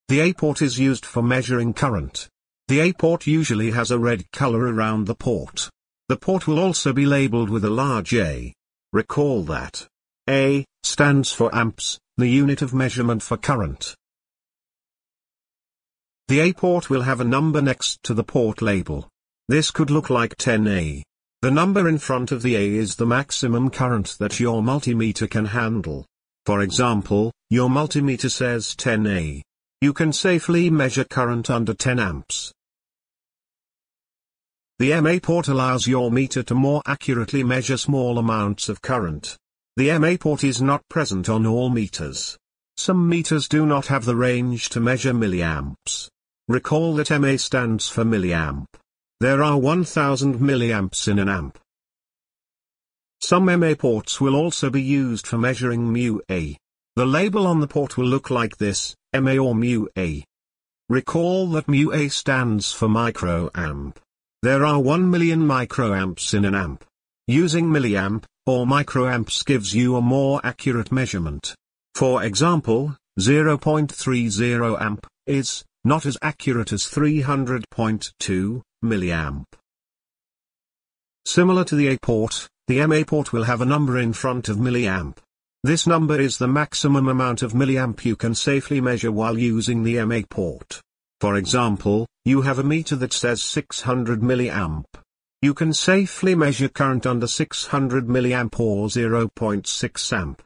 The A port is used for measuring current. The A port usually has a red color around the port. The port will also be labeled with a large A. Recall that A stands for amps, the unit of measurement for current. The A port will have a number next to the port label. This could look like 10A. The number in front of the A is the maximum current that your multimeter can handle. For example, your multimeter says 10A. You can safely measure current under 10 amps. The MA port allows your meter to more accurately measure small amounts of current. The MA port is not present on all meters. Some meters do not have the range to measure milliamps. Recall that MA stands for milliamp. There are 1000 milliamps in an amp. Some MA ports will also be used for measuring μA. The label on the port will look like this, MA or μA. Recall that μA stands for microamp. There are 1 million microamps in an amp. Using milliamp or microamps gives you a more accurate measurement. For example, 0.30 amp is not as accurate as 300.2 milliamp. Similar to the A port, the MA port will have a number in front of milliamp. This number is the maximum amount of milliamp you can safely measure while using the MA port. For example, you have a meter that says 600 milliamp. You can safely measure current under 600 milliamp or 0.6 amp.